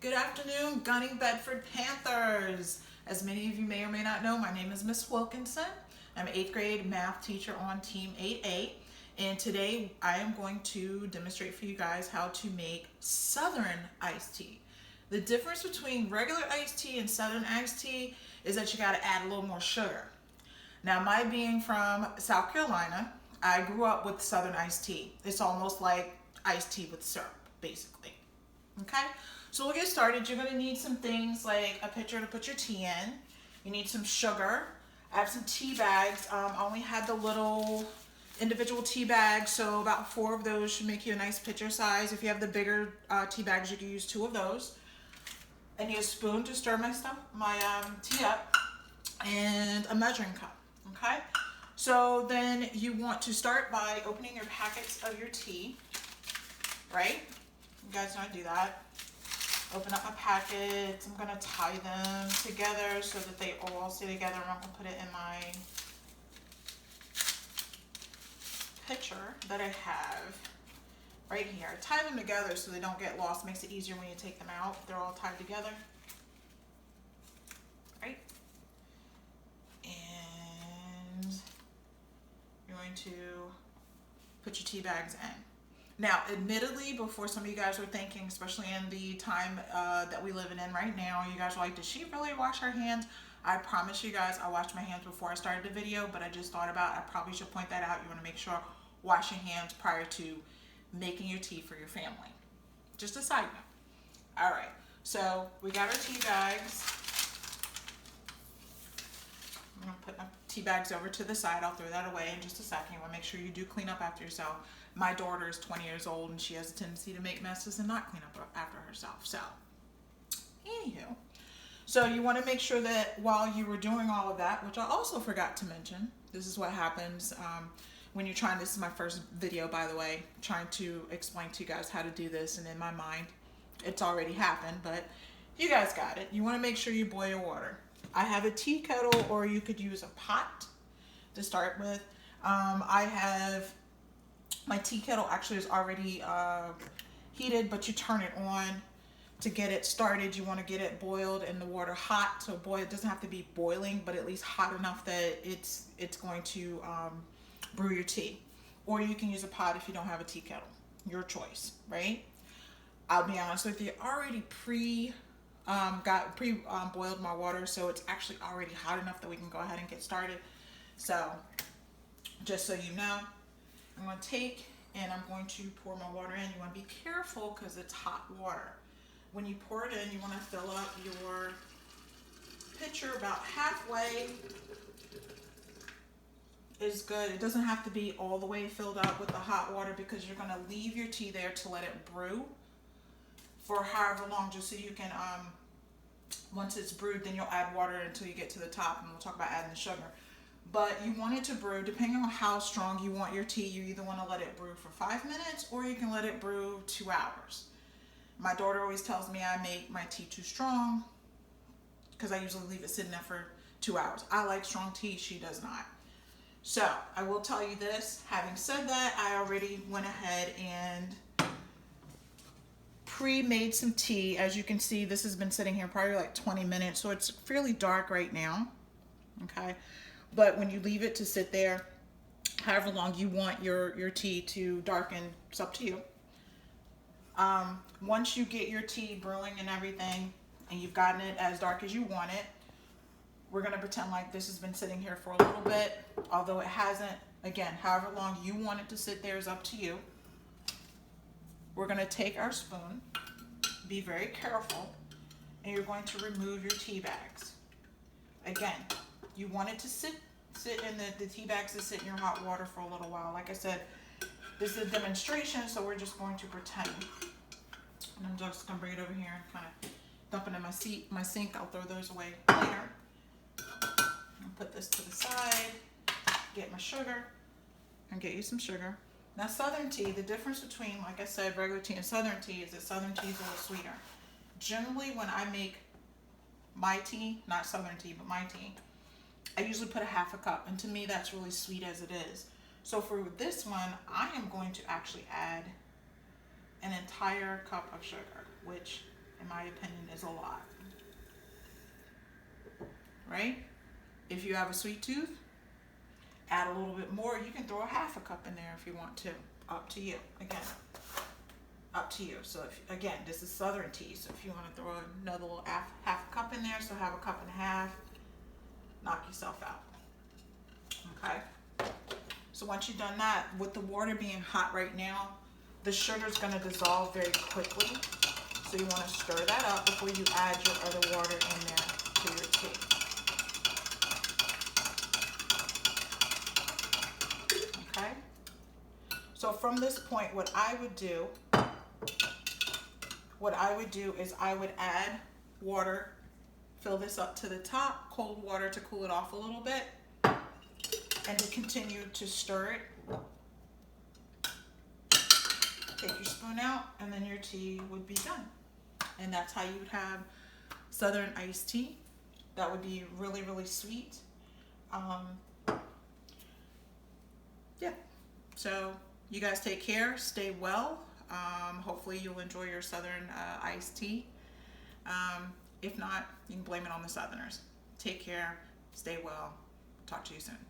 Good afternoon, Gunning Bedford Panthers. As many of you may or may not know, my name is Miss Wilkinson. I'm an 8th grade math teacher on Team 8A. And today I am going to demonstrate for you guys how to make Southern iced tea. The difference between regular iced tea and Southern iced tea is that you got to add a little more sugar. Now, my being from South Carolina, I grew up with Southern iced tea. It's almost like iced tea with syrup, basically. Okay? So we'll get started. You're going to need some things like a pitcher to put your tea in. You need some sugar. I have some tea bags. I only had the little individual tea bags, so about 4 of those should make you a nice pitcher size. If you have the bigger tea bags, you can use 2 of those. I need a spoon to stir my tea up, and a measuring cup. Okay? So then you want to start by opening your packets of your tea, right? You guys know how to do that. Open up my packets. I'm going to tie them together so that they all stay together. I'm going to put it in my pitcher that I have right here. Tie them together so they don't get lost. Makes it easier when you take them out. They're all tied together. Right? And you're going to put your tea bags in. Now, admittedly, before some of you guys are thinking, especially in the time that we live in right now, you guys are like, does she really wash her hands? I promise you guys, I washed my hands before I started the video, but I just thought about, I probably should point that out. You want to make sure, wash your hands prior to making your tea for your family. Just a side note. All right, so we got our tea bags. I'm going to put my tea bags over to the side. I'll throw that away in just a second. You want to make sure you do clean up after yourself. My daughter is 20 years old and she has a tendency to make messes and not clean up after herself. So, anywho. So you want to make sure that while you were doing all of that, which I also forgot to mention, this is what happens when you're trying, this is my first video, by the way, trying to explain to you guys how to do this, and in my mind, it's already happened, but you guys got it. You want to make sure you boil your water. I have a tea kettle, or you could use a pot to start with. I have, my tea kettle actually is already heated, but you turn it on to get it started. You want to get it boiled and the water hot. So boil, it doesn't have to be boiling, but at least hot enough that it's going to brew your tea. Or you can use a pot if you don't have a tea kettle. Your choice, right? I'll be honest with you, already boiled my water, so it's actually already hot enough that we can go ahead and get started. So just so you know, I'm going to take and I'm going to pour my water in. You want to be careful because it's hot water. When you pour it in, you want to fill up your pitcher about halfway is good. It doesn't have to be all the way filled up with the hot water because you're going to leave your tea there to let it brew for however long, just so you can, once it's brewed, then you'll add water until you get to the top, and we'll talk about adding the sugar. But you want it to brew, depending on how strong you want your tea, you either want to let it brew for 5 minutes or you can let it brew 2 hours. My daughter always tells me I make my tea too strong because I usually leave it sitting there for 2 hours. I like strong tea, she does not. So I will tell you this, having said that, I already went ahead and pre-made some tea. As you can see, this has been sitting here probably like 20 minutes, so it's fairly dark right now. Okay. But when you leave it to sit there, however long you want your tea to darken, it's up to you. Once you get your tea brewing and everything, and you've gotten it as dark as you want it, we're going to pretend like this has been sitting here for a little bit, although it hasn't. Again, however long you want it to sit there is up to you. We're going to take our spoon, be very careful, and you're going to remove your tea bags. Again, you want it to sit in the tea bags to sit in your hot water for a little while. Like I said, this is a demonstration, so we're just going to pretend. And I'm just going to bring it over here and kind of dump it in my sink. I'll throw those away later. I'll put this to the side, get my sugar, and get you some sugar. Now, Southern tea, the difference between, like I said, regular tea and Southern tea is that Southern tea is a little sweeter. Generally, when I make my tea, not Southern tea, but my tea, I usually put a half a cup, and to me that's really sweet as it is. So for this one, I am going to actually add an entire cup of sugar, which in my opinion, is a lot. Right? If you have a sweet tooth, add a little bit more. You can throw a half a cup in there if you want to. Up to you. Again, up to you. So if, again, this is Southern tea, so if you want to throw another little half a cup in there, so have a cup and a half, knock yourself out. Okay? So once you've done that, with the water being hot right now, the sugar's going to dissolve very quickly. So you want to stir that up before you add your other water in there to your tea. Okay? So from this point, what I would do is I would add water, fill this up to the top, cold water to cool it off a little bit, and to continue to stir it. Take your spoon out, and then your tea would be done. And that's how you would have Southern iced tea. That would be really, really sweet. Yeah. So you guys take care, stay well. Hopefully you'll enjoy your Southern iced tea. If not, you can blame it on the Southerners. Take care, stay well. Talk to you soon.